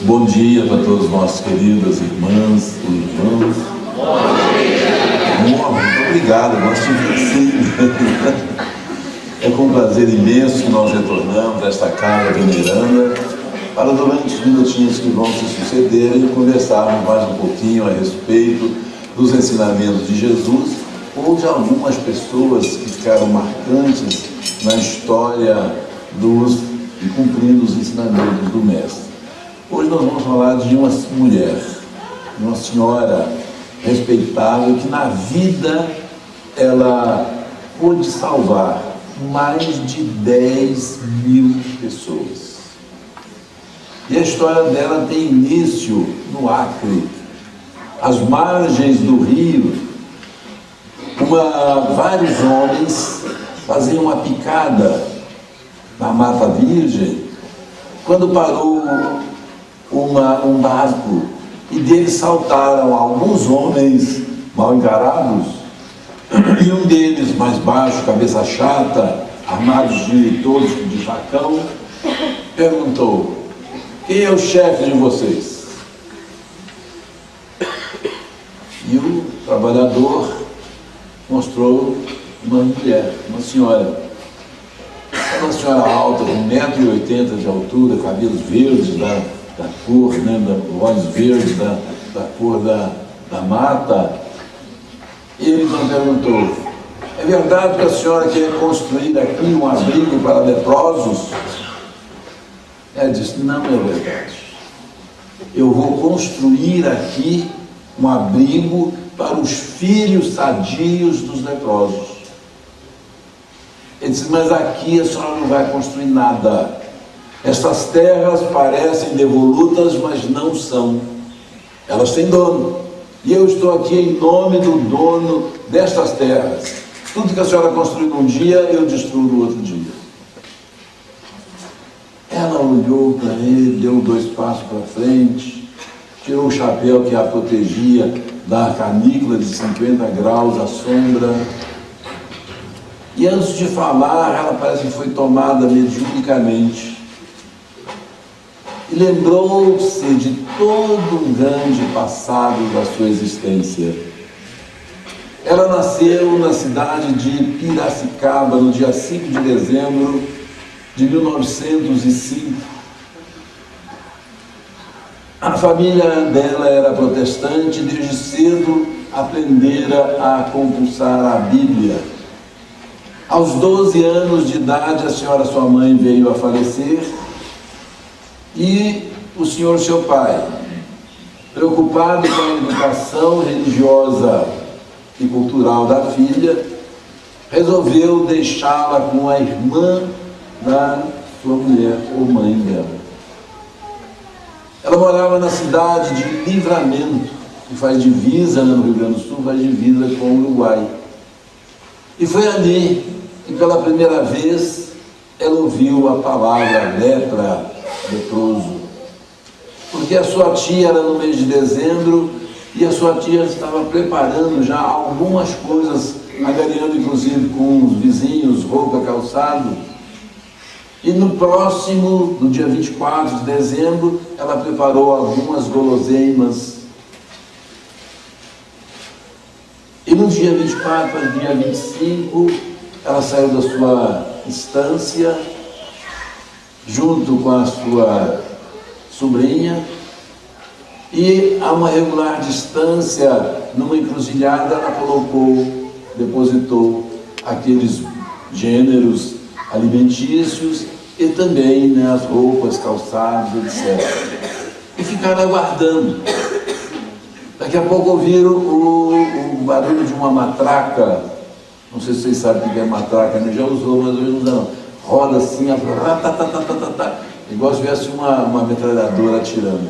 Bom dia para todos nós, queridas irmãs e irmãos. Bom dia! Muito obrigado, nós tivemos. É com prazer imenso que nós retornamos a esta casa veneranda para, durante os minutinhos que vão se sucederem, conversarmos mais um pouquinho a respeito dos ensinamentos de Jesus ou de algumas pessoas que ficaram marcantes na história e cumprindo os ensinamentos do Mestre. Hoje nós vamos falar de uma mulher, de uma senhora respeitável que na vida ela pôde salvar mais de 10.000 pessoas. E a história dela tem início no Acre, às margens do rio. Vários homens faziam uma picada na Mata Virgem, quando parou um barco e dele saltaram alguns homens mal encarados, e um deles, mais baixo, cabeça chata, armados todos de facão, perguntou: quem é o chefe de vocês? E o trabalhador mostrou uma mulher, uma senhora. Uma senhora alta, com 1,80 m de altura, cabelos verdes da cor, olhos verdes da cor da mata. E ele então perguntou: é verdade que a senhora quer construir aqui um abrigo para leprosos? Ela disse: não é verdade. Eu vou construir aqui um abrigo para os filhos sadios dos leprosos. Ele disse: mas aqui a senhora não vai construir nada. Essas terras parecem devolutas, mas não são. Elas têm dono. E eu estou aqui em nome do dono destas terras. Tudo que a senhora construiu num dia, eu destruo no outro dia. Ela olhou para ele, deu 2 passos para frente, tirou o chapéu que a protegia da canícula de 50 graus à sombra. E antes de falar, ela parece que foi tomada mediunicamente. E lembrou-se de todo um grande passado da sua existência. Ela nasceu na cidade de Piracicaba, no dia 5 de dezembro de 1905. A família dela era protestante e desde cedo aprendera a compulsar a Bíblia. Aos 12 anos de idade, a senhora, sua mãe, veio a falecer e o senhor, seu pai, preocupado com a educação religiosa e cultural da filha, resolveu deixá-la com a irmã da sua mulher, ou mãe dela. Ela morava na cidade de Livramento, que faz divisa, no Rio Grande do Sul, faz divisa com o Uruguai. E foi ali que pela primeira vez ela ouviu a palavra lepra, leproso. Porque a sua tia era no mês de dezembro e a sua tia estava preparando já algumas coisas, agariando inclusive com os vizinhos, roupa, calçado. E no dia 24 de dezembro, ela preparou algumas guloseimas. E no dia 24 para o dia 25, ela saiu da sua estância, junto com a sua sobrinha, e a uma regular distância, numa encruzilhada, ela depositou aqueles gêneros alimentícios e também as roupas, calçados, etc. E ficaram aguardando. Daqui a pouco ouviram o barulho de uma matraca. Não sei se vocês sabem o que é matraca, né? Já usou, mas hoje não usa não. Roda assim, igual se tivesse uma metralhadora atirando.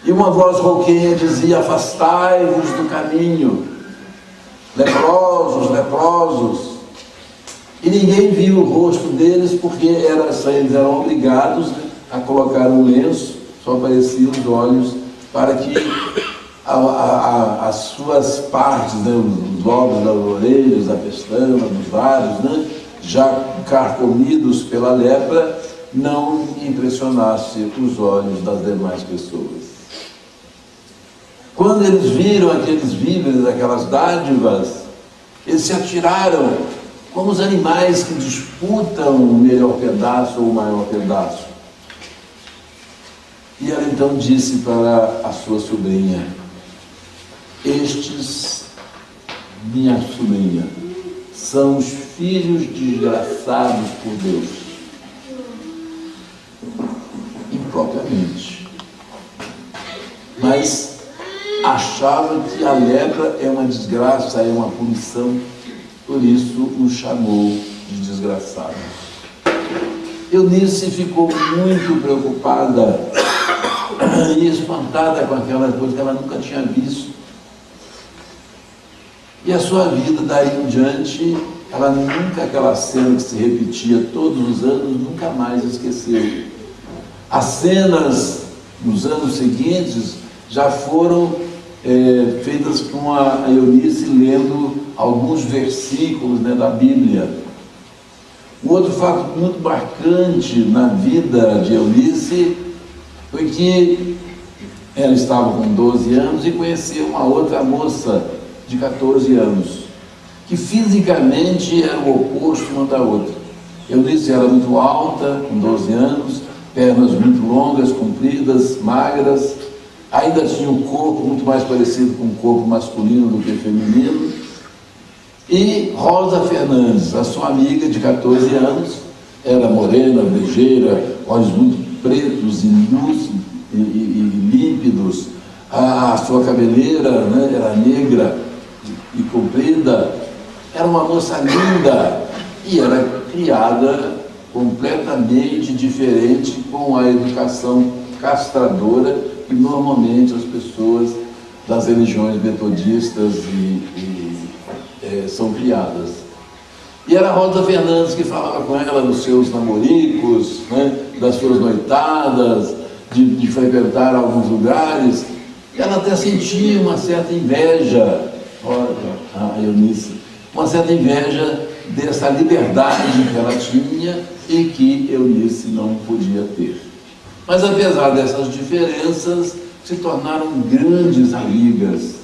E uma voz rouquenha dizia: afastai-vos do caminho, leprosos, leprosos. E ninguém viu o rosto deles, porque eles eram obrigados a colocar um lenço, só apareciam os olhos, para que as suas partes, os lobos das orelhas, da pestana, dos lábios, já carcomidos pela lepra, não impressionasse os olhos das demais pessoas. Quando eles viram aqueles víveres, aquelas dádivas, eles se atiraram como os animais que disputam o melhor pedaço ou o maior pedaço. E ela então disse para a sua sobrinha: estes, minha sobrinha, são os filhos desgraçados por Deus. Impropriamente. Mas achava que a lepra é uma desgraça, é uma punição, por isso nos chamou de desgraçados. Eunice ficou muito preocupada e espantada com aquela coisa que ela nunca tinha visto. E a sua vida daí em diante, ela nunca, aquela cena que se repetia todos os anos, nunca mais esqueceu. As cenas nos anos seguintes já foram feitas com a Eunice lendo alguns versículos, né, da Bíblia. Um outro fato muito marcante na vida de Eunice foi que ela estava com 12 anos e conheceu uma outra moça de 14 anos, que fisicamente era o oposto uma da outra. Eunice era muito alta, com 12 anos, pernas muito longas, compridas, magras, ainda tinha um corpo muito mais parecido com o corpo masculino do que feminino. E Rosa Fernandes, a sua amiga de 14 anos, era morena, ligeira, olhos muito pretos e luz e límpidos, a sua cabeleira, né, era negra e comprida, era uma moça linda e era criada completamente diferente, com a educação castradora que normalmente as pessoas das religiões metodistas são criadas. E era a Rosa Fernandes que falava com ela dos seus namoricos, né, das suas noitadas, de frequentar alguns lugares. E ela até sentia uma certa inveja, olha, a Eunice, uma certa inveja dessa liberdade que ela tinha e que Eunice não podia ter. Mas apesar dessas diferenças, se tornaram grandes amigas.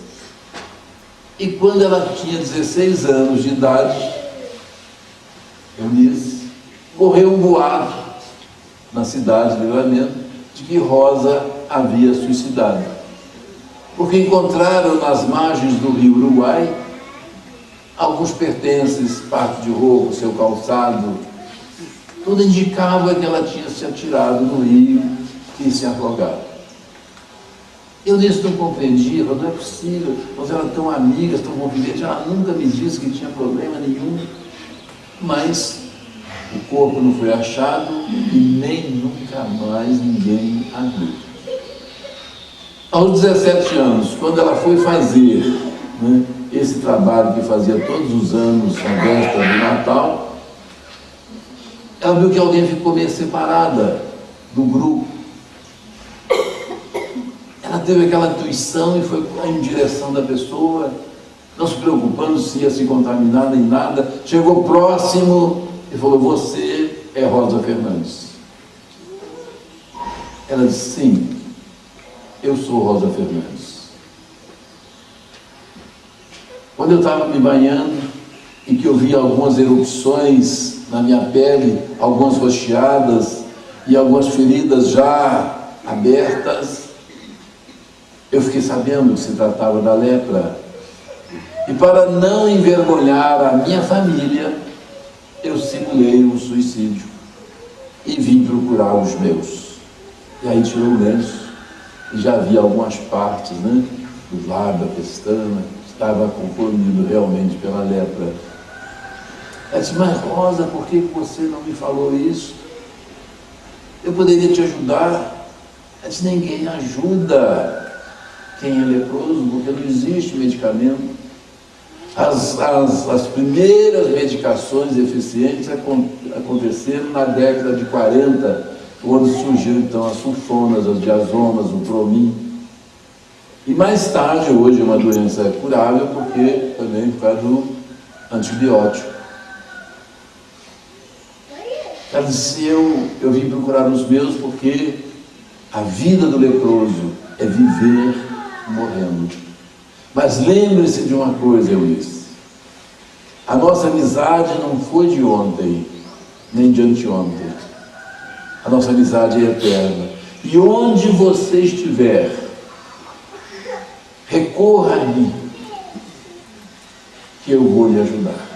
E quando ela tinha 16 anos de idade, Eunice, correu um boato na cidade de Livramento de que Rosa havia suicidado. Porque encontraram nas margens do rio Uruguai alguns pertences, parte de roupa, seu calçado. Tudo indicava que ela tinha se atirado no rio e se afogado. Eunice não compreendia, não é possível, nós éramos tão amigas, tão conviventes, ela nunca me disse que tinha problema nenhum. Mas o corpo não foi achado e nem nunca mais ninguém a viu. Aos 17 anos, quando ela foi fazer, né, esse trabalho que fazia todos os anos, na véspera do Natal, ela viu que alguém ficou meio separada do grupo. Ela teve aquela intuição e foi em direção da pessoa, não se preocupando se ia se contaminar nem nada. Chegou próximo e falou: você é Rosa Fernandes. Ela disse: sim, eu sou Rosa Fernandes. Quando eu estava me banhando e que eu vi algumas erupções na minha pele, algumas roxeadas e algumas feridas já abertas, eu fiquei sabendo que se tratava da lepra. E para não envergonhar a minha família, eu simulei um suicídio e vim procurar os meus. E aí tirou o lenço e já havia algumas partes, né, do lábio, da pestana, estava comprimido realmente pela lepra. Ela disse: mas Rosa, por que você não me falou isso? Eu poderia te ajudar. Ela disse: ninguém ajuda quem é leproso, porque não existe medicamento. As primeiras medicações eficientes aconteceram na década de 40, quando surgiram então as sulfonas, as diazomas, o Promin. E mais tarde, hoje é uma doença curável, porque também por causa do antibiótico. Ela disse, eu vim procurar os meus porque a vida do leproso é viver morrendo. Mas lembre-se de uma coisa, Eunice, a nossa amizade não foi de ontem, nem de anteontem. A nossa amizade é eterna. E onde você estiver, recorra a mim, que eu vou lhe ajudar.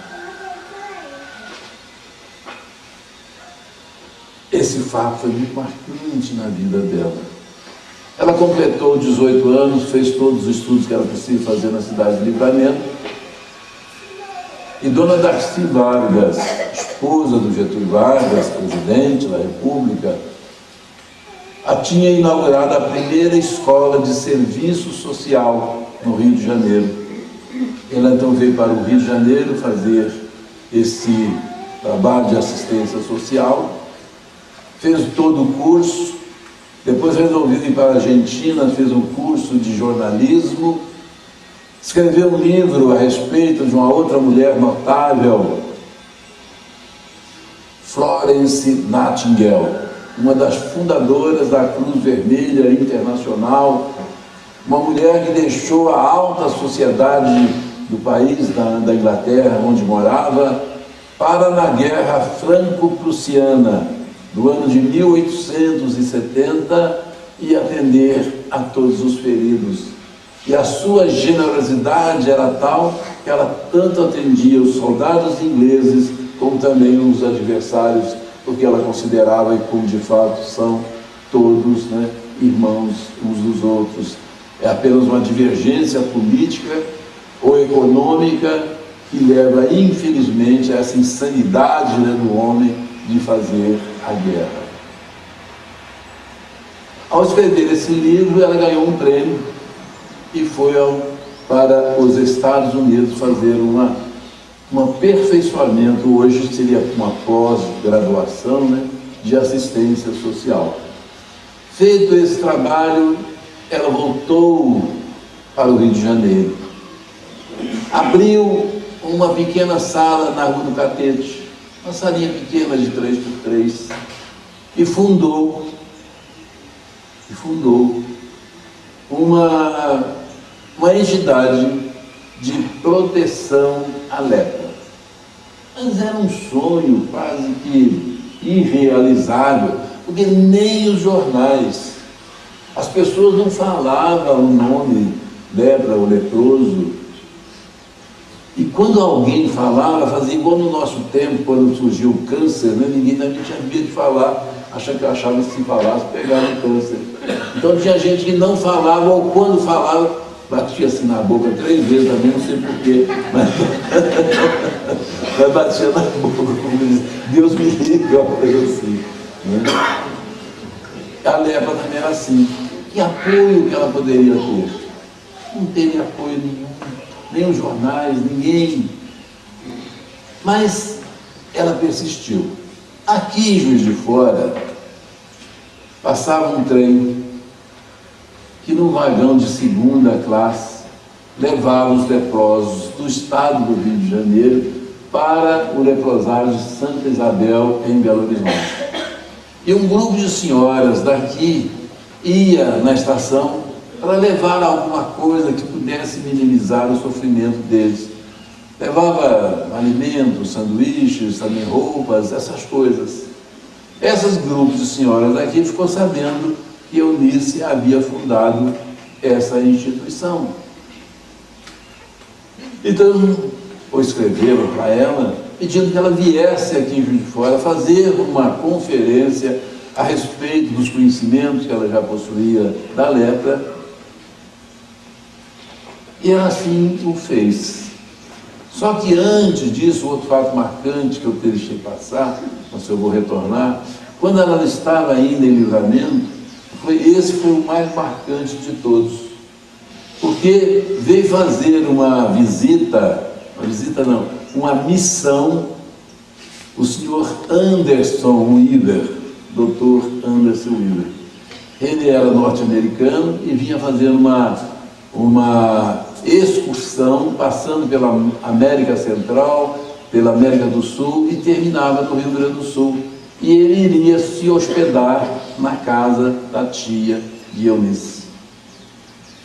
Esse fato foi muito marcante na vida dela. Ela completou 18 anos, fez todos os estudos que era possível fazer na cidade de Livramento. E Dona Darcy Vargas, esposa do Getúlio Vargas, presidente da República, a tinha inaugurado a primeira escola de serviço social no Rio de Janeiro. Ela então veio para o Rio de Janeiro fazer esse trabalho de assistência social, fez todo o curso, depois resolveu ir para a Argentina, fez um curso de jornalismo, escreveu um livro a respeito de uma outra mulher notável, Florence Nightingale, uma das fundadoras da Cruz Vermelha Internacional, uma mulher que deixou a alta sociedade do país, da Inglaterra, onde morava, para na Guerra Franco-Prussiana, do ano de 1870, e atender a todos os feridos. E a sua generosidade era tal que ela tanto atendia os soldados ingleses como também os adversários, porque ela considerava, e como de fato são todos, né, irmãos uns dos outros. É apenas uma divergência política ou econômica que leva, infelizmente, a essa insanidade, né, do homem de fazer a guerra. Ao escrever esse livro, ela ganhou um prêmio e foi para os Estados Unidos fazer um aperfeiçoamento, hoje seria uma pós-graduação, né, de assistência social. Feito esse trabalho, ela voltou para o Rio de Janeiro. Abriu uma pequena sala na Rua do Catete, uma salinha pequena de 3x3, e fundou uma entidade de proteção à lepra. Mas era um sonho quase que irrealizável, porque nem os jornais, as pessoas não falavam o nome lepra ou leproso. E quando alguém falava, fazia igual no nosso tempo, quando surgiu o câncer, né? Ninguém também tinha medo de falar, achava que se falasse, pegava o câncer. Então tinha gente que não falava, ou quando falava, batia assim na boca 3 vezes também, não sei porquê, mas batia na boca, como diz, Deus me livre, uma coisa assim, né? A lepra também era assim. Que apoio que ela poderia ter? Não teve apoio nenhum, nem os jornais, ninguém. Mas ela persistiu. Aqui em Juiz de Fora, passava um trem que no vagão de 2ª classe levava os leprosos do estado do Rio de Janeiro para o leprosário de Santa Isabel, em Belo Horizonte. E um grupo de senhoras daqui ia na estação para levar alguma coisa que pudesse minimizar o sofrimento deles. Levava alimentos, sanduíches, também roupas, essas coisas. Esses grupos de senhoras daqui ficou sabendo que Eunice havia fundado essa instituição. Então, escreveram para ela, pedindo que ela viesse aqui em Juiz de Fora fazer uma conferência a respeito dos conhecimentos que ela já possuía da lepra. E ela assim o fez. Só que antes disso, outro fato marcante que eu deixei passar, mas eu vou retornar, quando ela estava ainda em Livramento, esse foi o mais marcante de todos, porque veio fazer uma missão, o senhor Anderson Weaver, Dr. Anderson Weaver. Ele era norte-americano e vinha fazer uma excursão, passando pela América Central, pela América do Sul, e terminava no Rio Grande do Sul. e ele iria se hospedar na casa da tia de Eunice.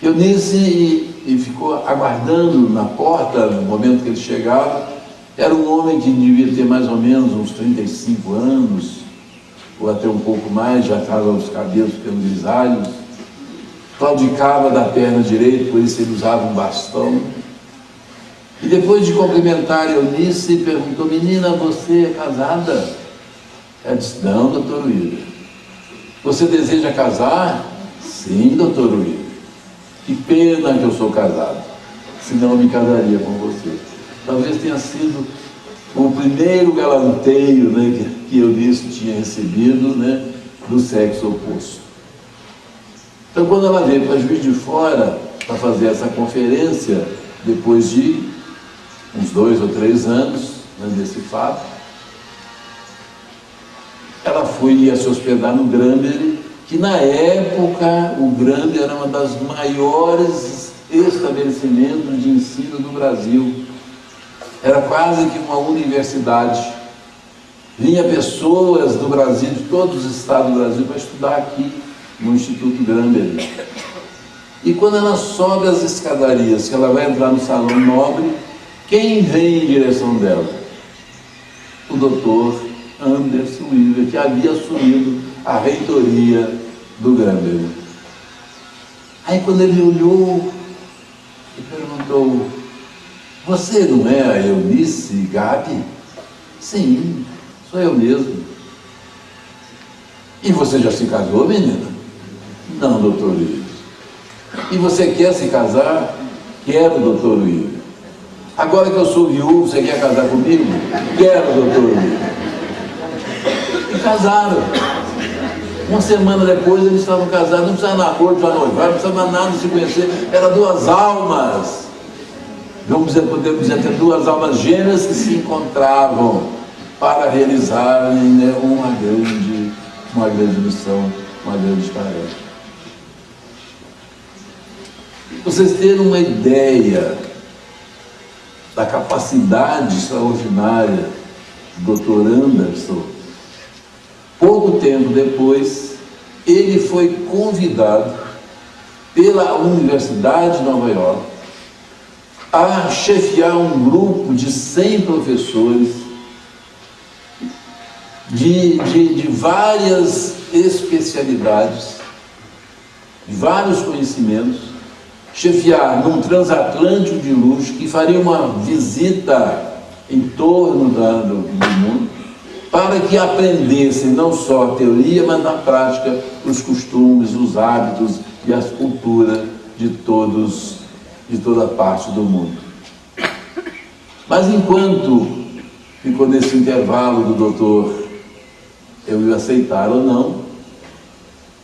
Eunice ficou aguardando na porta no momento que ele chegava. Era um homem que devia ter mais ou menos uns 35 anos, ou até um pouco mais, já estava os cabelos ficando grisalhos, claudicava da perna direita, por isso ele usava um bastão. E depois de cumprimentar Eunice, perguntou: menina, você é casada? Ela disse: não, doutor William. Você deseja casar? Sim, doutor William. Que pena que eu sou casado, senão eu me casaria com você. Talvez tenha sido o primeiro galanteio, né, que Eunice tinha recebido, né, do sexo oposto. Então, quando ela veio para Juiz de Fora para fazer essa conferência, depois de uns 2 ou 3 anos, né, desse fato, ela ia se hospedar no Granberry, que na época o Granberry era uma das maiores estabelecimentos de ensino do Brasil. Era quase que uma universidade. Vinha pessoas do Brasil, de todos os estados do Brasil, para estudar aqui no Instituto Granberry. E quando ela sobe as escadarias, que ela vai entrar no salão nobre, quem vem em direção dela? O doutor Anderson William, que havia assumido a reitoria do Granberry. Aí quando ele olhou e perguntou: você não é a Eunice Gabi? Sim, sou eu mesmo. E você já se casou, menina? Não, doutor William. E você quer se casar? Quero, doutor William. Agora que eu sou viúvo, você quer casar comigo? Quero, doutor William. E casaram. Uma semana depois eles estavam casados, não precisava namoro, não precisava noivar, não precisava nada de se conhecer, eram 2 almas. Podemos dizer, ter 2 almas gêmeas que se encontravam para realizarem, né, uma grande missão, uma grande tarefa. Vocês terem uma ideia da capacidade extraordinária do Dr. Anderson, pouco tempo depois, ele foi convidado pela Universidade de Nova York a chefiar um grupo de 100 professores de várias especialidades, de vários conhecimentos, chefiar num transatlântico de luxo que faria uma visita em torno do mundo, para que aprendessem não só a teoria, mas na prática os costumes, os hábitos e as culturas de toda parte do mundo. Mas enquanto ficou nesse intervalo do doutor eu ia aceitar ou não,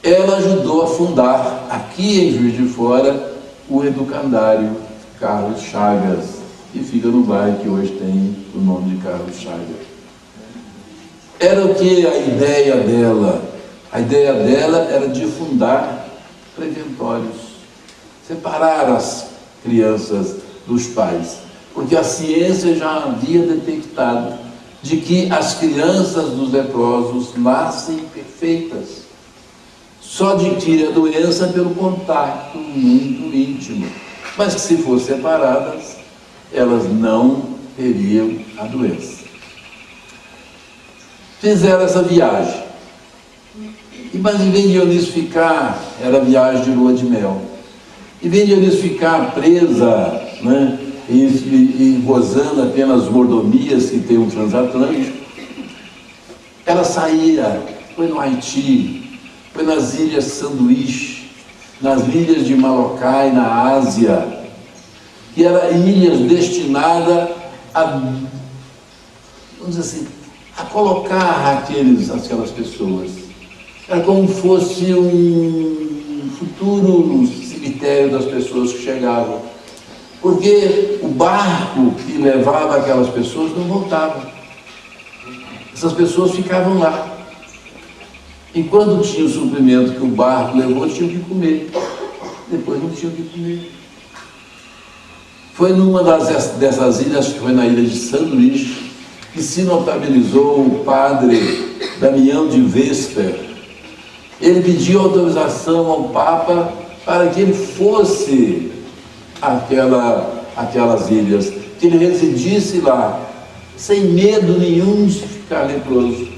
ela ajudou a fundar aqui em Juiz de Fora o educandário Carlos Chagas, que fica no bairro que hoje tem o nome de Carlos Chagas. Era o que a ideia dela? A ideia dela era de fundar preventórios, separar as crianças dos pais, porque a ciência já havia detectado de que as crianças dos leprosos nascem perfeitas, só adquirem a doença pelo contato muito íntimo, mas que se fossem separadas, elas não teriam a doença. Fizeram essa viagem, mas em vez de Eunice ficar, era viagem de lua de mel, em vez de Eunice ficar presa, né, e gozando apenas mordomias que tem um transatlântico, ela saía, foi no Haiti, foi nas ilhas Sanduíche, nas ilhas de Molokai, na Ásia, que eram ilhas destinadas a, vamos dizer assim, a colocar aquelas pessoas. Era como se fosse um futuro cemitério das pessoas que chegavam. Porque o barco que levava aquelas pessoas não voltava. Essas pessoas ficavam lá. E quando tinha o suprimento que o barco levou, tinham que comer. Depois não tinham que comer. Foi numa dessas ilhas, que foi na ilha de Sanduíche, que se notabilizou o padre Damião de Vesper. Ele pediu autorização ao Papa para que ele fosse àquelas ilhas, que ele residisse lá, sem medo nenhum de ficar leproso.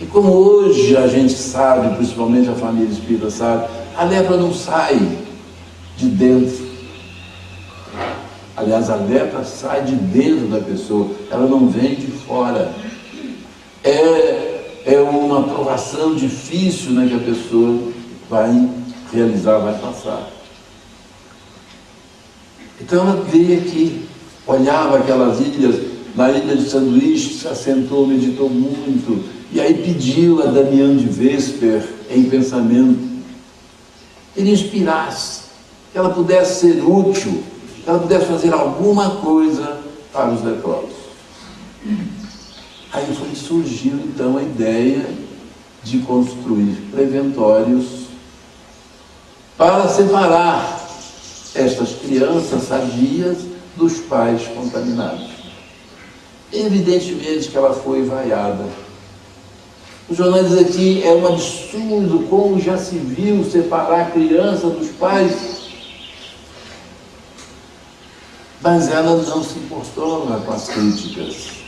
E como hoje a gente sabe, principalmente a família espírita sabe, a lepra não sai de dentro. Aliás, a lepra sai de dentro da pessoa, ela não vem de fora. É uma provação difícil, né, que a pessoa vai realizar, vai passar. Então ela veio aqui, olhava aquelas ilhas, na ilha de Sanduíche, se assentou, meditou muito, e aí pediu a Damião de Vesper, em pensamento, que lhe inspirasse, que ela pudesse ser útil, que ela pudesse fazer alguma coisa para os leprosos. Aí surgiu então a ideia de construir preventórios para separar estas crianças sadias dos pais contaminados. Evidentemente que ela foi vaiada. Os jornais dizem aqui, é um absurdo como já se viu separar a criança dos pais. Mas ela não se importou com as críticas.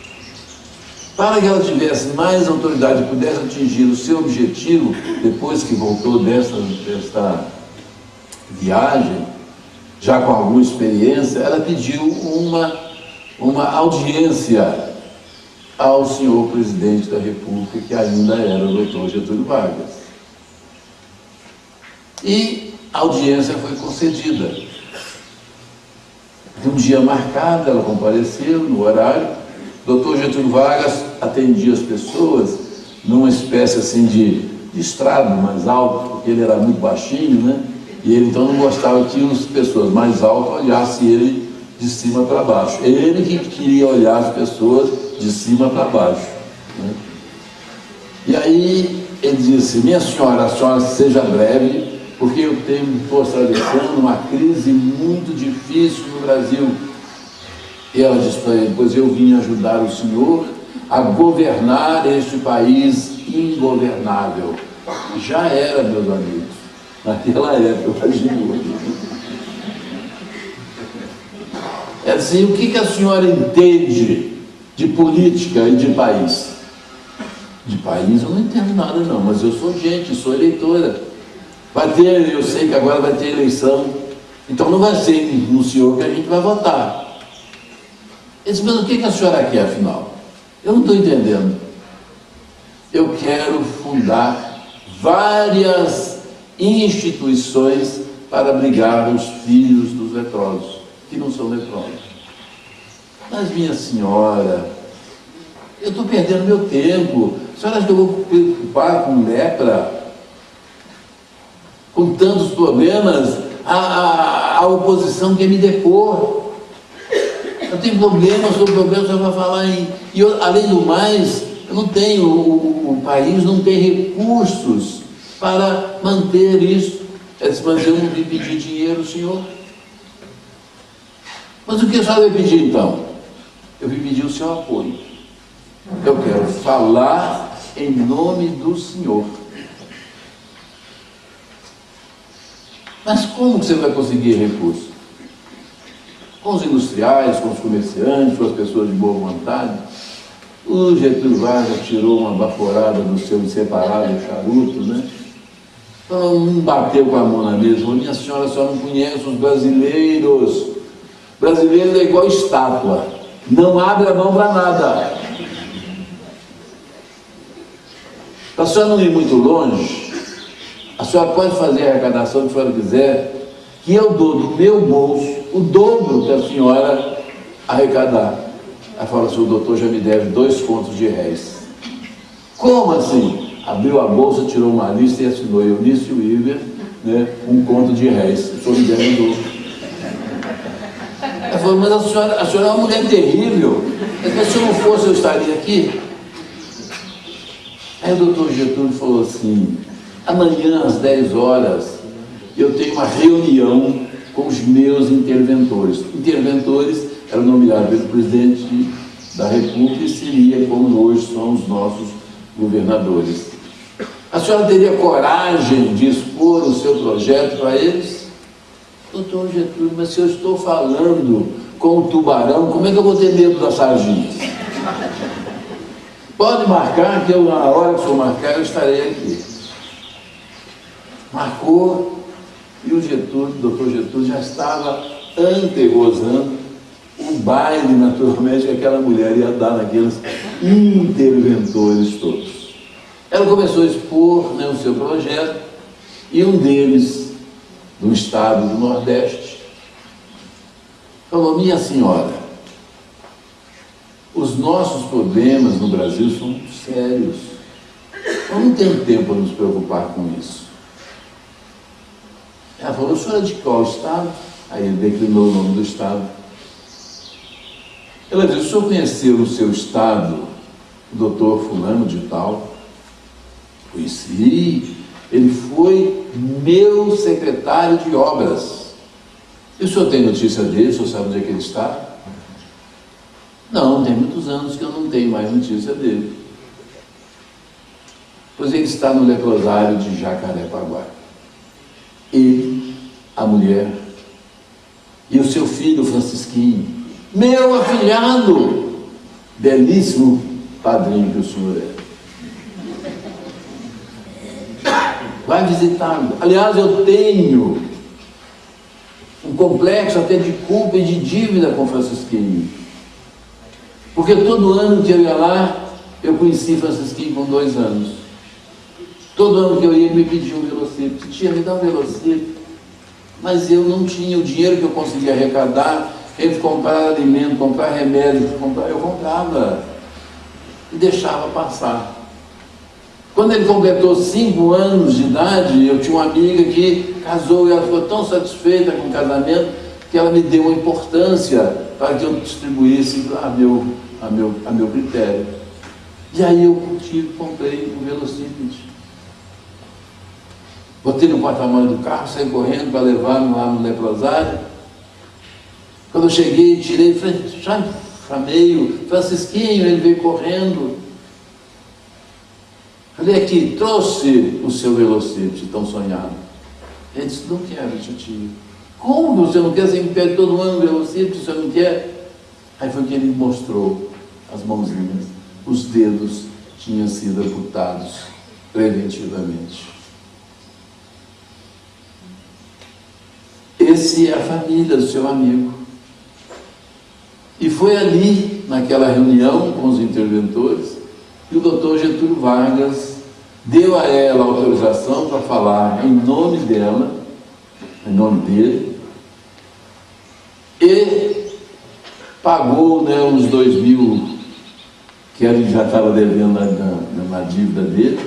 Para que ela tivesse mais autoridade e pudesse atingir o seu objetivo, depois que voltou desta viagem, já com alguma experiência, ela pediu uma audiência ao senhor presidente da República, que ainda era o doutor Getúlio Vargas. E a audiência foi concedida. De um dia marcado, ela compareceu no horário. O doutor Getúlio Vargas atendia as pessoas numa espécie assim de estrado mais alto, porque ele era muito baixinho, né? E ele então não gostava que as pessoas mais altas olhassem ele de cima para baixo. Ele que queria olhar as pessoas de cima para baixo, né? E aí ele disse: minha senhora, a senhora seja breve, porque eu estou atravessando uma crise muito difícil no Brasil. E ela disse para ele: pois eu vim ajudar o senhor a governar este país ingovernável. Já era, meus amigos, naquela época, imagina hoje. É assim, o que a senhora entende de política e de país? De país eu não entendo nada não, mas eu sou gente, sou eleitora. Eu sei que agora vai ter eleição, então não vai ser no senhor que a gente vai votar. Ele disse: mas o que a senhora quer, afinal? Eu não estou entendendo. Eu quero fundar várias instituições para abrigar os filhos dos leprosos, que não são leprosos. Mas, minha senhora, eu estou perdendo meu tempo. A senhora acha que eu vou me preocupar com lepra? Com tantos problemas, a oposição quer me depor. Eu tenho problemas sobre problemas, você vai falar em... E eu, além do mais, eu não tenho, o país não tem recursos para manter isso. Mas eu não vim pedir dinheiro, senhor. Mas o que a senhora vai pedir então? Eu vim pedir o seu apoio. Eu quero falar em nome do senhor. Mas como que você vai conseguir recursos? Com os industriais, com os comerciantes, com as pessoas de boa vontade? O Getúlio Vargas tirou uma baforada do seu inseparável charuto, né? Então não bateu com a mão na mesa. Falou: minha senhora, a senhora não conhece os brasileiros. Brasileiro é igual estátua, não abre a mão para nada. Para a senhora não ir muito longe, a senhora pode fazer a arrecadação que a senhora quiser, que eu dou do meu bolso o dobro que a senhora arrecadar. Ela falou assim: o doutor já me deve 2 contos de réis. Como assim? Abriu a bolsa, tirou uma lista e assinou: Eunício Iver, né, 1 conto de réis. O senhor me deve o dobro. Ela falou: mas a senhora é uma mulher terrível. Se eu não fosse, eu estaria aqui? Aí o doutor Getúlio falou assim: amanhã às 10 horas eu tenho uma reunião com os meus interventores. Interventores eram nomeados pelo presidente da República e seria como hoje são os nossos governadores. A senhora teria coragem de expor o seu projeto para eles? Doutor Getúlio, mas se eu estou falando com o tubarão, como é que eu vou ter medo das sardinhas? Pode marcar que eu, na hora que for marcar, eu estarei aqui. Marcou, e o Getúlio, o doutor Getúlio, já estava antegozando o baile, naturalmente, que aquela mulher ia dar naqueles interventores todos. Ela começou a expor, né, o seu projeto, e um deles, do estado do Nordeste, falou: minha senhora, os nossos problemas no Brasil são muito sérios. Eu não tenho tempo para nos preocupar com isso. Ela falou: o senhor é de qual estado? Aí ele declinou o nome do estado. Ela disse: o senhor conheceu o seu estado, o doutor fulano de tal? Conheci. Ele foi meu secretário de obras. E o senhor tem notícia dele? O senhor sabe onde é que ele está? Não, tem muitos anos que eu não tenho mais notícia dele. Pois ele está no leprosário de Jacarepaguá. Ele, a mulher e o seu filho Francisquinho, meu afilhado, belíssimo padrinho que o senhor é. Vai visitá-lo. Aliás, eu tenho um complexo até de culpa e de dívida com Francisquinho. Porque todo ano que eu ia lá, eu conheci Francisquinho com 2 anos. Todo ano que eu ia, ele me pedia um velocípede. Tia, me dá um velocípede. Mas eu não tinha o dinheiro que eu conseguia arrecadar, entre comprar alimento, comprar remédio, eu comprava e deixava passar. Quando ele completou 5 anos de idade, eu tinha uma amiga que casou e ela ficou tão satisfeita com o casamento que ela me deu uma importância para que eu distribuísse a meu critério. E aí eu comprei um velocípede. Botei no porta-malas do carro, saí correndo para levar lá no leprosário. Quando eu cheguei, tirei, chamei o Francisquinho, ele veio correndo. Falei: aqui, trouxe o seu velocípede tão sonhado. Ele disse: não quero, tio. Como você não quer? Você me pede todo ano um velocípede, você não quer? Aí foi que ele me mostrou as mãozinhas. Os dedos tinham sido amputados preventivamente. Esse é a família do seu amigo. E foi ali, naquela reunião com os interventores, que o doutor Getúlio Vargas deu a ela autorização para falar em nome dela, em nome dele, e pagou, né, uns 2.000 que ele já estava devendo na dívida dele,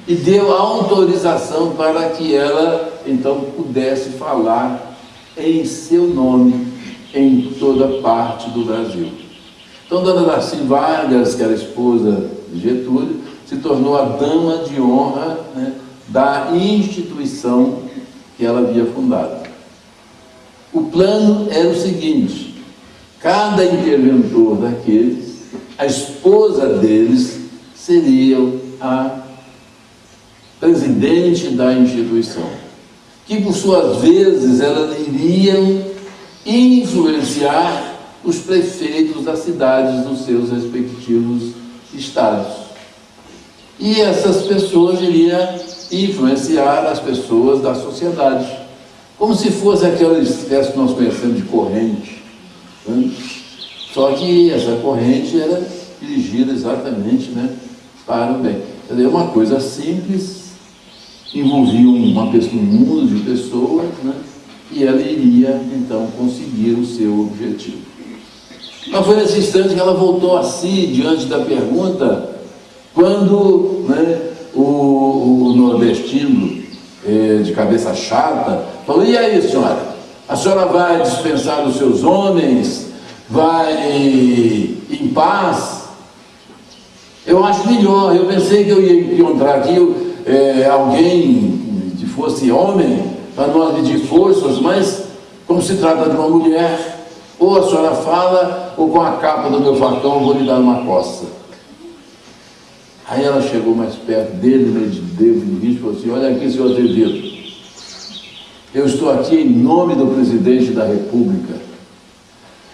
e deu a autorização para que ela então pudesse falar em seu nome em toda parte do Brasil. Então, Dona Darcy Vargas, que era esposa de Getúlio, se tornou a dama de honra, né, da instituição que ela havia fundado. O plano era o seguinte: cada interventor daqueles, a esposa deles seria a presidente da instituição, que por suas vezes elas iriam influenciar os prefeitos das cidades dos seus respectivos estados. E essas pessoas iriam influenciar as pessoas da sociedade, como se fosse aquela espécie que nós conhecemos de corrente, né? Só que essa corrente era dirigida exatamente, né, para o bem. Quer dizer, uma coisa simples, envolvia um mundo de pessoas, né, e ela iria então conseguir o seu objetivo. Mas foi nesse instante que ela voltou a si diante da pergunta, quando, né, o nordestino de cabeça chata falou: e aí, senhora? A senhora vai dispensar os seus homens? Vai em paz? Eu acho melhor. Eu pensei que eu ia encontrar aqui alguém que fosse homem para nós medir forças, mas como se trata de uma mulher, Ou a senhora fala, ou com a capa do meu facão eu vou lhe dar uma coça. Aí ela chegou mais perto dele, de Deus, e falou assim: olha aqui, senhor Azevedo, eu estou aqui em nome do presidente da República.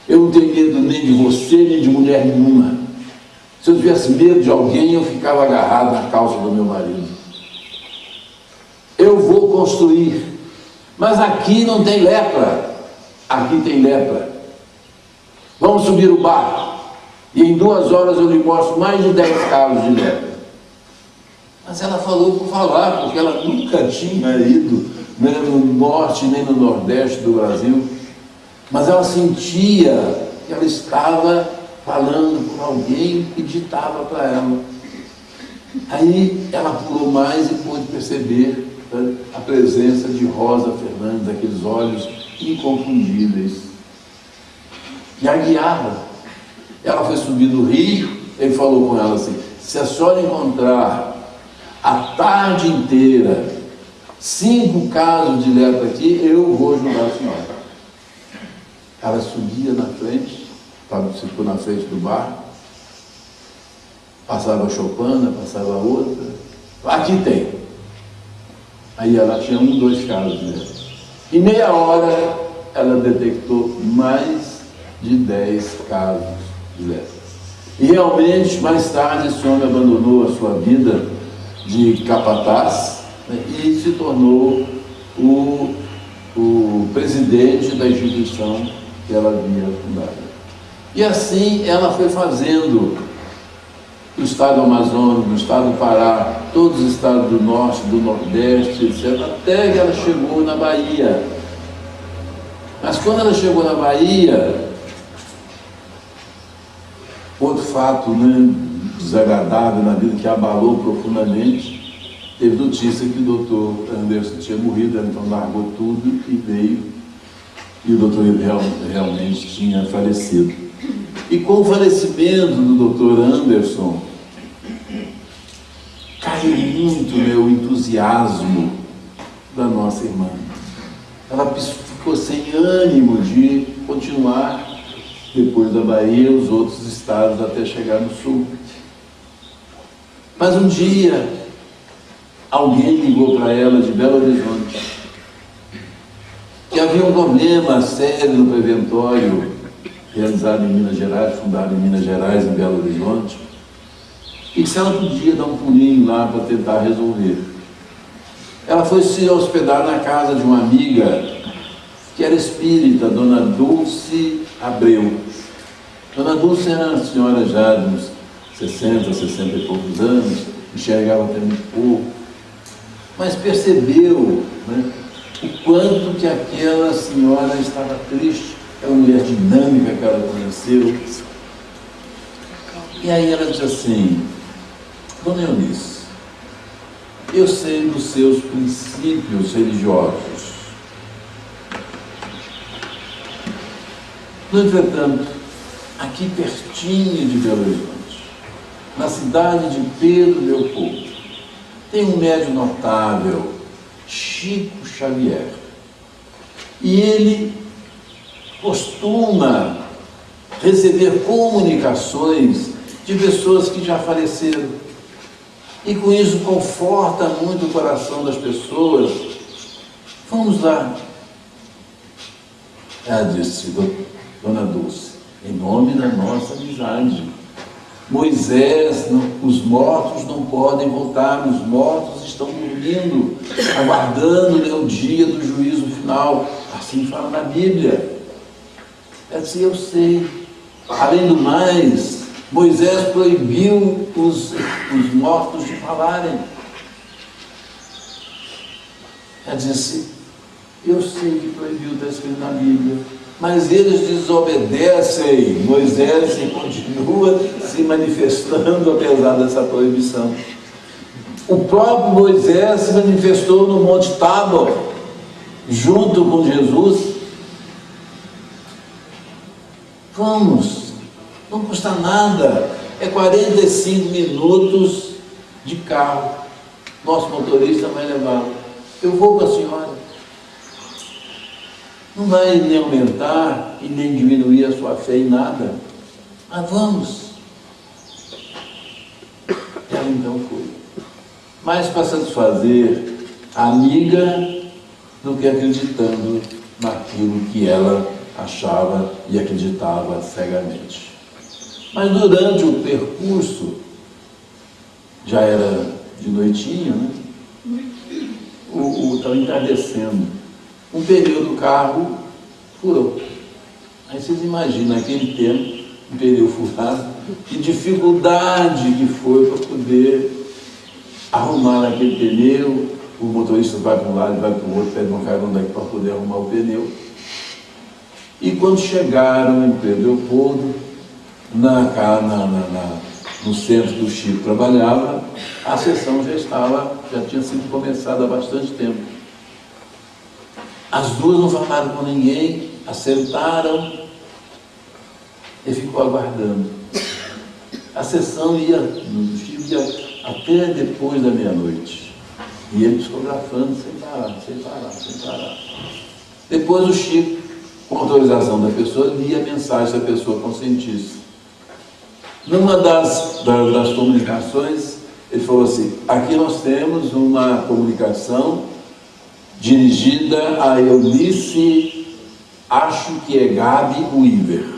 Eu não tenho medo nem de você, nem de mulher nenhuma. Se eu tivesse medo de alguém, eu ficava agarrado na calça do meu marido. Eu vou construir, mas aqui não tem lepra. Aqui tem lepra. Vamos subir o barco e em 2 horas eu lhe mostro mais de 10 casos de lepra. Mas ela falou por falar, porque ela nunca tinha ido nem no norte nem no nordeste do Brasil, mas ela sentia que ela estava falando com alguém que ditava para ela. Aí ela apurou mais e pôde perceber a presença de Rosa Fernandes, aqueles olhos inconfundíveis, que a guiava. Ela foi subir no rio, ele falou com ela assim: se a senhora encontrar a tarde inteira 5 casos de lepra aqui, eu vou ajudar a senhora. Ela subia na frente, ficou na frente do barco, passava a choupana, passava a outra, aqui tem. Aí ela tinha 1, 2 casos de lepra. Em meia hora ela detectou mais de 10 casos de lepra. E realmente, mais tarde, esse homem abandonou a sua vida de capataz, né, e se tornou o presidente da instituição que ela havia fundado. E assim ela foi fazendo do estado do Amazonas, do estado do Pará, todos os estados do norte, do nordeste, etc., até que ela chegou na Bahia. Mas quando ela chegou na Bahia, outro fato, né, desagradável na vida, que abalou profundamente, teve notícia que o doutor Anderson tinha morrido, ela então largou tudo e veio, e o doutor realmente tinha falecido. E com o falecimento do doutor Anderson, caiu muito o entusiasmo da nossa irmã. Ela ficou sem ânimo de continuar depois da Bahia, os outros estados até chegar no sul. Mas um dia, alguém ligou para ela de Belo Horizonte que havia um problema sério no preventório realizado em Minas Gerais, fundado em Minas Gerais, em Belo Horizonte, e que se ela podia dar um pulinho lá para tentar resolver. Ela foi se hospedar na casa de uma amiga que era espírita, Dona Dulce Abreu. Dona Dulce era uma senhora já de uns 60, 60 e poucos anos, enxergava até muito pouco, mas percebeu, né, o quanto que aquela senhora estava triste, aquela mulher dinâmica que ela conheceu. E aí ela disse assim: Dona Eunice, eu sei dos seus princípios religiosos. No entretanto, aqui pertinho de Belo Horizonte, na cidade de Pedro Leopoldo, tem um médium notável, Chico Xavier. E ele costuma receber comunicações de pessoas que já faleceram. E com isso conforta muito o coração das pessoas. Vamos lá. Ela disse: Dona Dulce, em nome da nossa amizade, Moisés, os mortos não podem voltar, os mortos estão dormindo, aguardando o dia do juízo final. Assim fala na Bíblia. É assim, eu sei. Além do mais, Moisés proibiu os mortos de falarem. Ela disse: eu sei que proibiu, está escrito na Bíblia, mas eles desobedecem. Moisés continua se manifestando apesar dessa proibição. O próprio Moisés se manifestou no Monte Tabor, junto com Jesus. Vamos, não custa nada, é 45 minutos de carro, nosso motorista vai levá-lo. Eu vou com a senhora. Não vai nem aumentar e nem diminuir a sua fé em nada. Mas vamos. Ela então foi. Mais para satisfazer a amiga do que acreditando naquilo que ela achava e acreditava cegamente. Mas durante o percurso, já era de noitinha, né? Estava entardecendo. Um pneu do carro furou. Aí vocês imaginam, naquele tempo, um pneu furado, que dificuldade que foi para poder arrumar aquele pneu. O motorista vai para um lado e vai para o outro, pede uma carona daqui para poder arrumar o pneu. E quando chegaram em Pedro Leopoldo, no centro que o Chico trabalhava, a sessão já tinha sido começada há bastante tempo. As duas não falaram com ninguém, assentaram e ficou aguardando. A sessão do Chico ia até depois da meia-noite. E ele psicografando sem parar. Depois o Chico, com autorização da pessoa, lia a mensagem se a pessoa consentisse. Numa das comunicações, ele falou assim: aqui nós temos uma comunicação dirigida a Eunice, acho que é Gabi Weaver.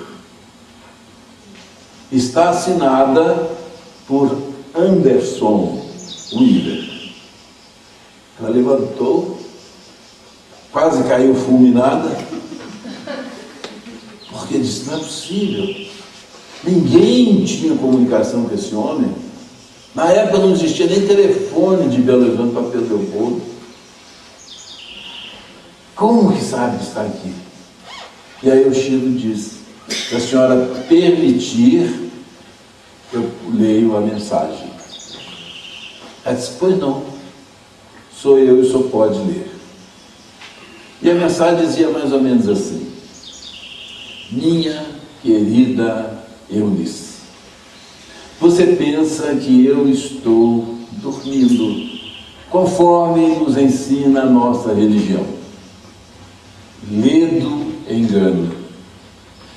Está assinada por Anderson Weaver. Ela levantou, quase caiu fulminada, porque disse: não é possível. Ninguém tinha comunicação com esse homem. Na época não existia nem telefone de Belo Horizonte para Pedro Leopoldo. Como que sabe que está aqui? E aí o Chico disse: se a senhora permitir, eu leio a mensagem. Ela disse: pois não, sou eu e o senhor pode ler. E a mensagem dizia mais ou menos assim: minha querida Eunice, você pensa que eu estou dormindo, conforme nos ensina a nossa religião. Ledo engano.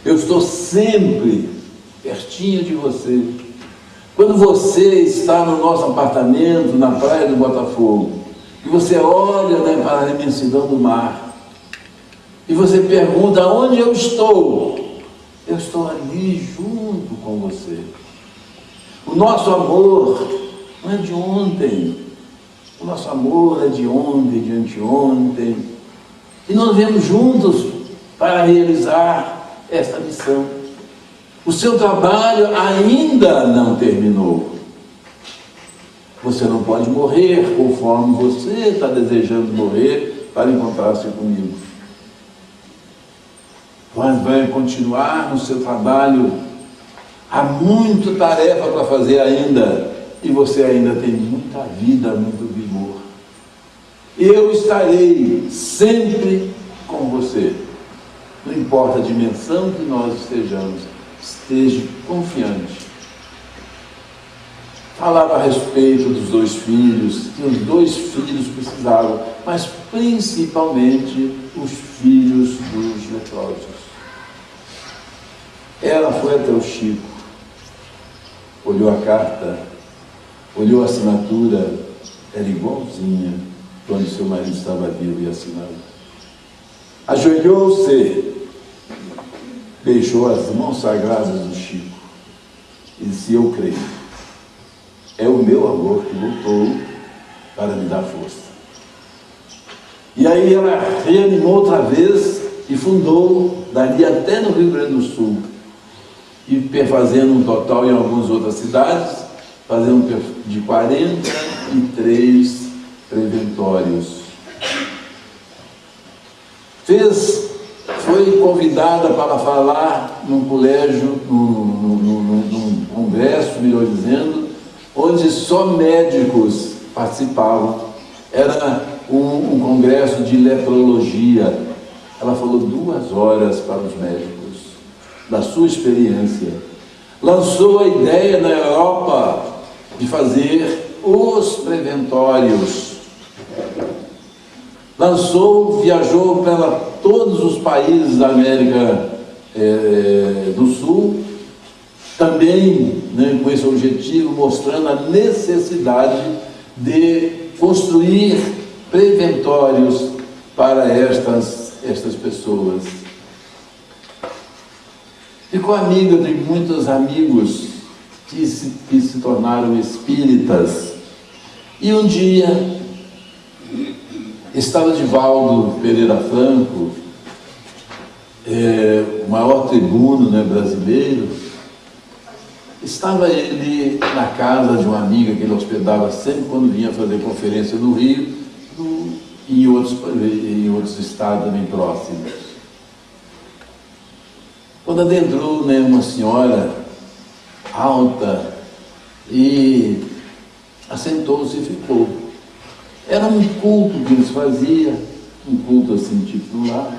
Eu estou sempre pertinho de você. Quando você está no nosso apartamento, na praia do Botafogo, e você olha, né, para a imensidão do mar, e você pergunta: onde eu estou? Eu estou ali junto com você. O nosso amor não é de ontem. O nosso amor é de ontem, de anteontem. E nós viemos juntos para realizar esta missão. O seu trabalho ainda não terminou. Você não pode morrer conforme você está desejando morrer para encontrar-se comigo. Mas vai continuar no seu trabalho. Há muita tarefa para fazer ainda. E você ainda tem muita vida, muito vigor. Eu estarei sempre com você. Não importa a dimensão que nós estejamos, esteja confiante. Falava a respeito dos dois filhos, que os dois filhos precisavam, mas principalmente os filhos dos leprosos. Ela foi até o Chico, olhou a carta, olhou a assinatura, era igualzinha quando seu marido estava vivo e assinado. Ajoelhou-se, beijou as mãos sagradas do Chico e disse: eu creio, é o meu amor que lutou para me dar força. E aí ela reanimou outra vez e fundou dali até no Rio Grande do Sul, e fazendo um total em algumas outras cidades, fazendo de 43 preventórios. Foi convidada para falar num colégio, num congresso, melhor dizendo, onde só médicos participavam. Era um congresso de leprologia. Ela falou 2 horas para os médicos da sua experiência. Lançou a ideia na Europa de fazer os preventórios. Viajou para todos os países da América do Sul, também, né, com esse objetivo, mostrando a necessidade de construir preventórios para estas pessoas. Ficou amiga de muitos amigos que se tornaram espíritas. E um dia, estava Divaldo Pereira Franco, o maior tribuno, né, brasileiro. Estava ele na casa de uma amiga que ele hospedava sempre quando vinha fazer conferência no Rio e em outros estados também próximos. Quando adentrou, né, uma senhora alta e assentou-se e ficou. Era um culto que eles faziam, um culto assim, tipo no lar.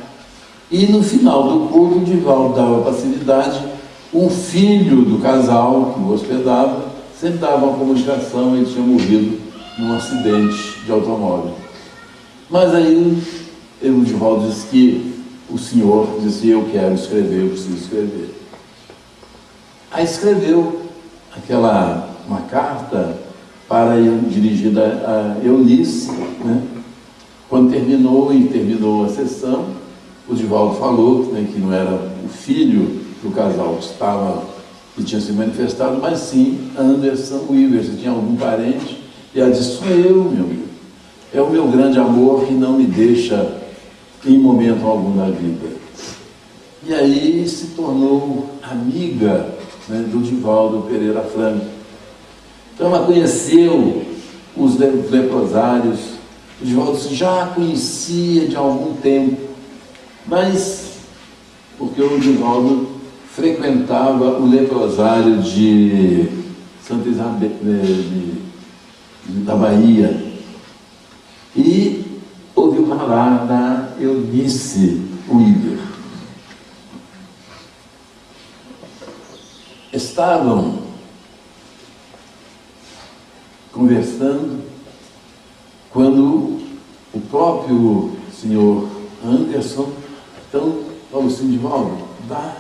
E no final do culto, o Divaldo dava passividade. Um filho do casal que o hospedava sempre dava uma comunicação, ele tinha morrido num acidente de automóvel. Mas aí o Divaldo disse que o senhor disse: eu quero escrever, eu preciso escrever. Aí escreveu uma carta dirigida a Eunice, né? Quando terminou a sessão, o Divaldo falou, né, que não era o filho do casal que tinha se manifestado, mas sim Anderson Weaver, se tinha algum parente. E ela disse: sou eu, meu amigo. É o meu grande amor que não me deixa em momento algum da vida. E aí se tornou amiga, né, do Divaldo Pereira Franco. Então ela conheceu os leprosários. O Divaldo já conhecia de algum tempo, mas porque o Divaldo frequentava o leprosário de Santa Isabel, da Bahia, e ouviu falar da Eunice Weaver. Estavam conversando quando o próprio senhor Anderson então falou assim: Divaldo, dá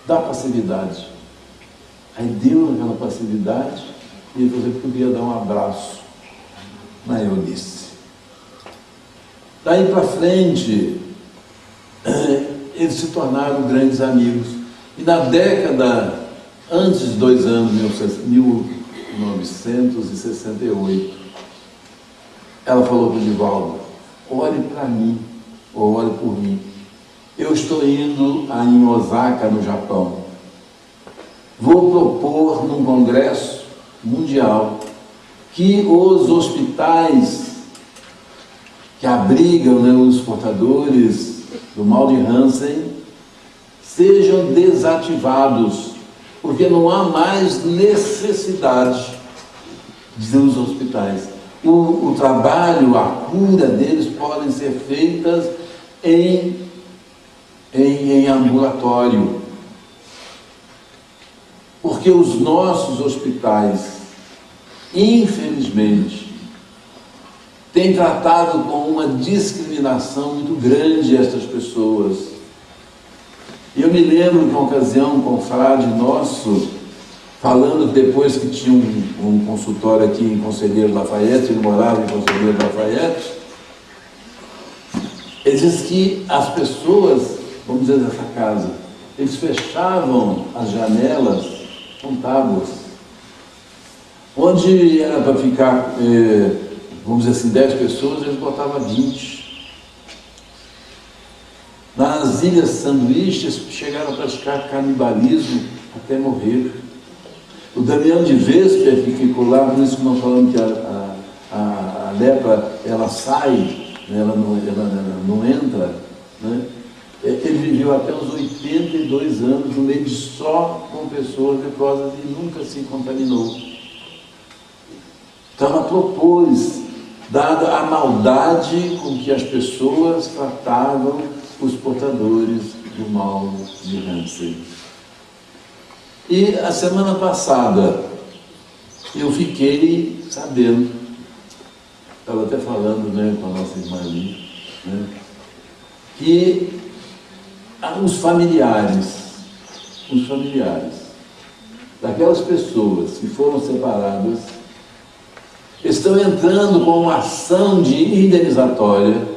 passividade. Aí deu aquela passividade e ele falou que podia dar um abraço na Eunice. Daí para frente, eles se tornaram grandes amigos. E na década, antes de 2 anos, 1968, ela falou para o Divaldo: ore para mim, ou ore por mim. Eu estou indo em Osaka, no Japão. Vou propor num congresso mundial que os hospitais que abrigam, né, os portadores do mal de Hansen sejam desativados, porque não há mais necessidade dos hospitais. O trabalho, a cura deles podem ser feitas em ambulatório. Porque os nossos hospitais, infelizmente, têm tratado com uma discriminação muito grande essas pessoas. E eu me lembro de uma ocasião com um frade nosso, falando que depois que tinha um consultório aqui em Conselheiro Lafayette, ele morava em Conselheiro Lafayette, ele disse que as pessoas, vamos dizer, dessa casa, eles fechavam as janelas com tábuas, onde era para ficar, vamos dizer assim, 10 pessoas, eles botavam 20. Nas Ilhas Sanduíches chegaram a praticar canibalismo até morrer. O Damião de Vesper, que ficou lá, por isso que nós falamos que a lepra, ela sai, ela não entra, né? Ele viveu até os 82 anos no meio de só com pessoas leprosas e nunca se contaminou. Então ela propôs, dada a maldade com que as pessoas tratavam os portadores do mal de Hansen. E a semana passada eu fiquei sabendo, estava até falando, né, com a nossa irmã ali, né, que os familiares daquelas pessoas que foram separadas estão entrando com uma ação de indenizatória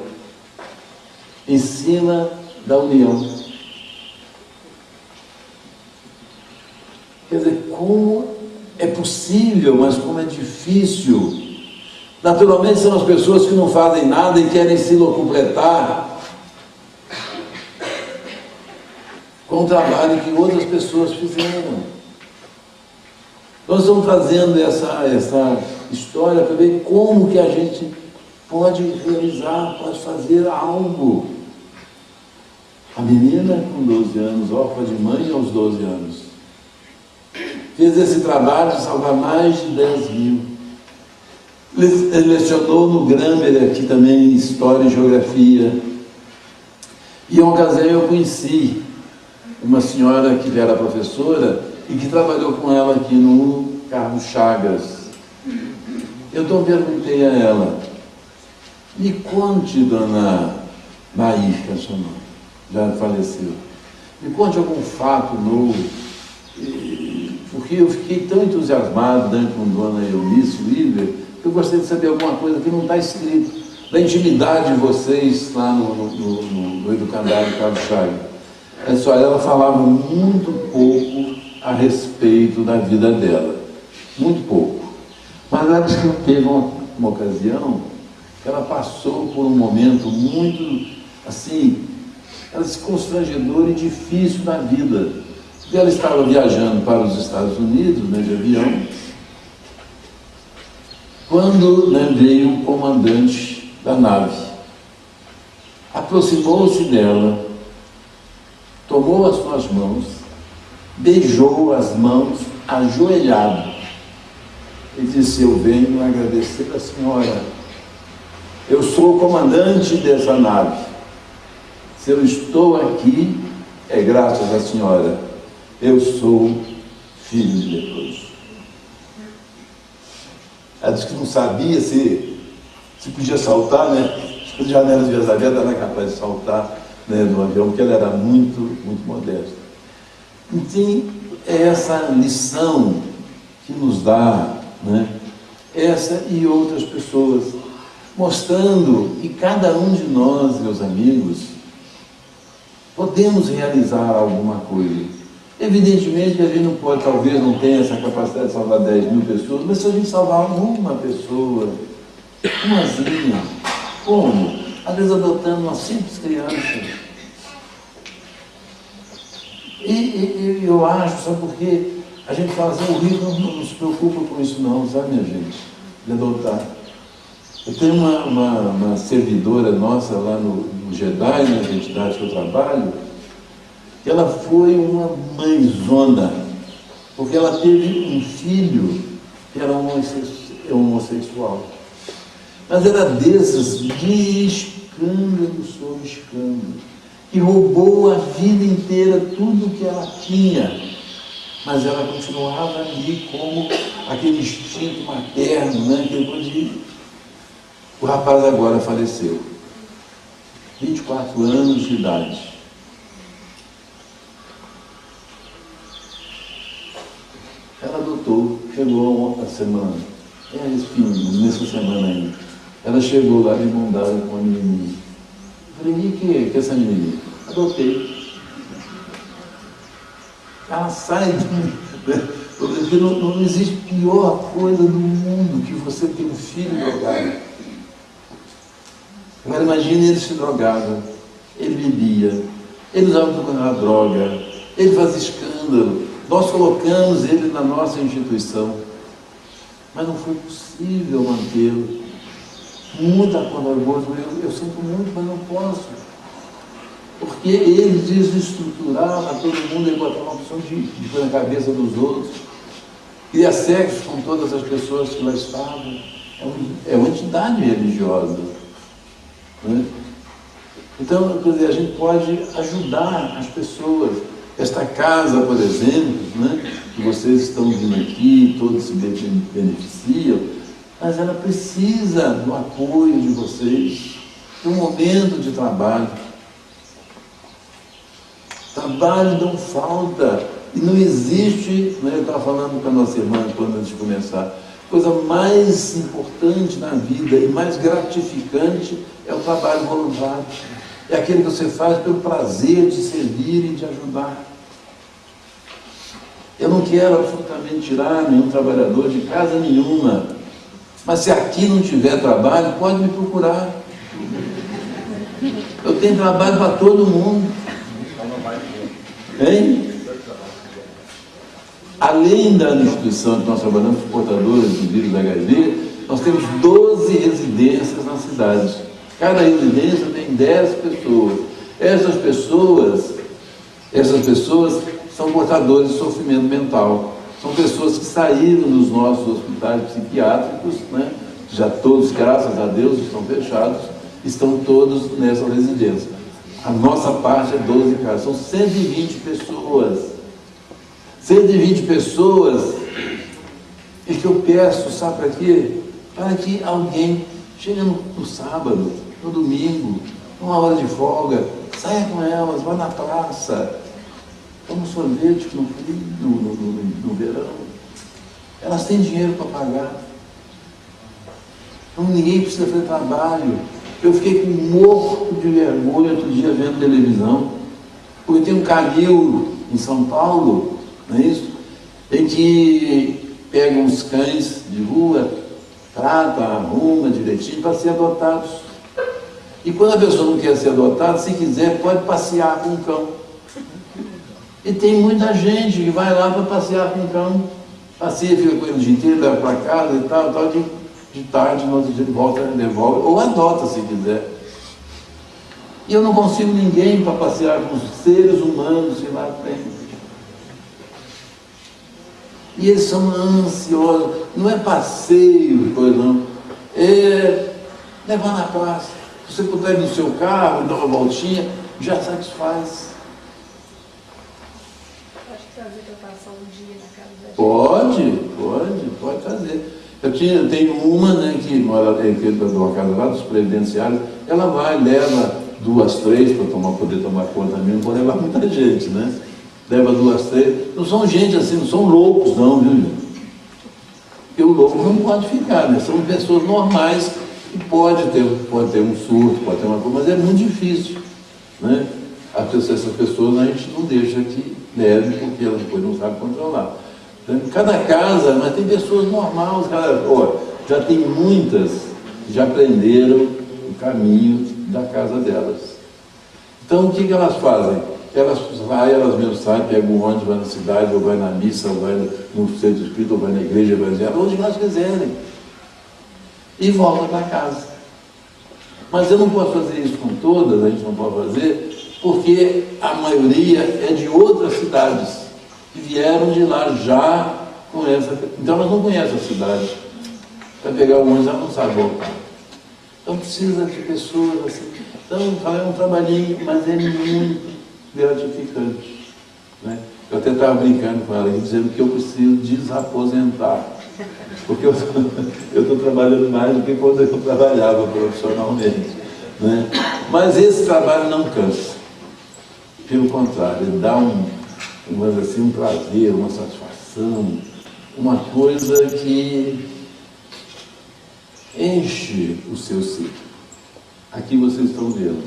em cima da união. Quer dizer, como é possível, mas como é difícil. Naturalmente são as pessoas que não fazem nada e querem se locupletar com o trabalho que outras pessoas fizeram. Nós estamos trazendo essa história para ver como que a gente pode realizar, pode fazer algo. A menina com 12 anos, órfã de mãe aos 12 anos, fez esse trabalho de salvar mais de 10 mil. Ele lecionou no Grammer aqui também História e Geografia. E em uma ocasião eu conheci uma senhora que era professora e que trabalhou com ela aqui no Carlos Chagas. Eu então perguntei a ela: me conte, dona Nair, que é a sua mãe, já faleceu, me conte algum fato novo, porque eu fiquei tão entusiasmado com dona Eunice Weaver, que eu gostaria de saber alguma coisa que não está escrito, da intimidade de vocês lá no Educandário Carlos Chagas. Ela falava muito pouco a respeito da vida dela, muito pouco. Mas ela disse que teve uma ocasião que ela passou por um momento muito, assim, constrangedor e difícil na vida. Porque ela estava viajando para os Estados Unidos, de avião, quando veio o comandante da nave. Aproximou-se dela, tomou as suas mãos, beijou as mãos ajoelhado e disse: eu venho agradecer a senhora, eu sou o comandante dessa nave, se eu estou aqui é graças à senhora, eu sou filho de leproso. Ela disse que não sabia se podia saltar, as janelas de avião, ela era capaz de saltar no avião, porque ela era muito, muito modesta. Então, é essa lição que nos dá, essa e outras pessoas, mostrando que cada um de nós, meus amigos, podemos realizar alguma coisa. Evidentemente que a gente não pode, talvez não tenha essa capacidade de salvar 10 mil pessoas, mas se a gente salvar uma pessoa, umazinha, como? Às vezes adotando uma simples criança. E eu acho, sabe por quê? A gente fala assim: o rico não se preocupa com isso não, sabe, minha gente? De adotar. Eu tenho uma servidora nossa lá no Jedi, na entidade que eu trabalho, que ela foi uma mãezona, porque ela teve um filho que era homossexual. Mas era desses de escândalo sobre escândalo, que roubou a vida inteira tudo que ela tinha, mas ela continuava ali como aquele instinto materno, que depois o rapaz agora faleceu, 24 anos de idade. Ela adotou, chegou a semana, nessa semana ainda, ela chegou lá de mão dada com uma menininha. Eu falei: o que é essa menininha? Adotei. Ela sai porque não existe pior coisa do mundo que você ter um filho drogado. Agora imagine, ele se drogava, ele bebia, ele usava droga, ele fazia escândalo. Nós colocamos ele na nossa instituição, mas não foi possível mantê-lo. Muita coisa, eu sinto muito, mas não posso. Porque ele desestruturava todo mundo, ele botava uma opção de pôr na cabeça dos outros, cria sexo com todas as pessoas que lá estavam. É uma entidade religiosa. Então, quer dizer, a gente pode ajudar as pessoas. Esta casa, por exemplo, que vocês estão vindo aqui, todos se beneficiam, mas ela precisa do apoio de vocês, de um momento de trabalho. trabalho não falta. E não existe, né, eu estava falando com a nossa irmã quando antes de começar, coisa mais importante na vida e mais gratificante é o trabalho voluntário. É aquele que você faz pelo prazer de servir e de ajudar. Eu não quero absolutamente tirar nenhum trabalhador de casa nenhuma, mas se aqui não tiver trabalho, pode me procurar. Eu tenho trabalho para todo mundo. Hein? Além da instituição que nós trabalhamos com portadores do vírus HIV, nós temos 12 residências na cidade. Cada residência tem 10 pessoas. Essas pessoas são portadores de sofrimento mental. São pessoas que saíram dos nossos hospitais psiquiátricos, né? Já todos, graças a Deus, estão fechados, estão todos nessa residência. A nossa parte é 12 casas, são 120 pessoas. 120 pessoas, e que eu peço, sabe para quê? Para que alguém chegue no sábado, no domingo, numa hora de folga, saia com elas, vá na praça, toma sorvete no frio, no verão. Elas têm dinheiro para pagar. Então ninguém precisa fazer trabalho. Eu fiquei com morto de vergonha outro dia vendo televisão, porque tem um canil em São Paulo, não é isso? Em que pega uns cães de rua, trata, arruma direitinho para ser adotados. E quando a pessoa não quer ser adotada, se quiser, pode passear com o cão. E tem muita gente que vai lá para passear com o cão. Passeia, fica com ele o dia inteiro, leva para casa e tal, de tarde, no outro dia ele volta, devolve, ou adota se quiser. E eu não consigo ninguém para passear com os seres humanos que lá tem. E eles são ansiosos, não é passeio, coisa não, é levar na praça. Se você puder ir no seu carro, dar uma voltinha, já satisfaz. Pode trazer para passar um dia na casa da gente? Pode fazer. Eu tenho uma, né, que mora de uma casa lá dos previdenciários, ela vai, leva 2, 3 para poder tomar conta também, não pode levar muita gente, né? Leva 2, 3, não são gente assim, não são loucos não, viu? Porque o louco não pode ficar, né? São pessoas normais que pode ter um surto, pode ter uma coisa, mas é muito difícil, né? Essas pessoas a gente não deixa que leve, porque elas depois não sabem controlar. Então, cada casa, mas tem pessoas normais, já tem muitas que já aprenderam o caminho da casa delas. Então o que elas fazem? Elas mesmas saem, pegam um ônibus, vai na cidade, ou vai na missa, ou vai no centro espírita, ou vai na igreja evangélica, onde elas quiserem. E voltam para casa. Mas eu não posso fazer isso com todas, a gente não pode fazer, porque a maioria é de outras cidades, que vieram de lá já com essa... Então elas não conhecem a cidade. Para pegar o ônibus, ela não sabe voltar. Então precisa de pessoas assim. Então é um trabalhinho, mas é muito gratificante, né? Eu até estava brincando com ela, dizendo que eu preciso desaposentar, porque eu estou trabalhando mais do que quando eu trabalhava profissionalmente, né? Mas esse trabalho não cansa, pelo contrário, ele dá um prazer, uma satisfação, uma coisa que enche o seu ciclo. Aqui vocês estão vendo,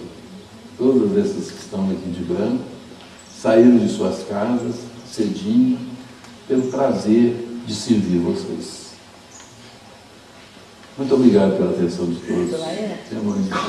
todas essas que estão aqui de branco, saíram de suas casas, cedinho, pelo prazer de servir vocês. Muito obrigado pela atenção de todos.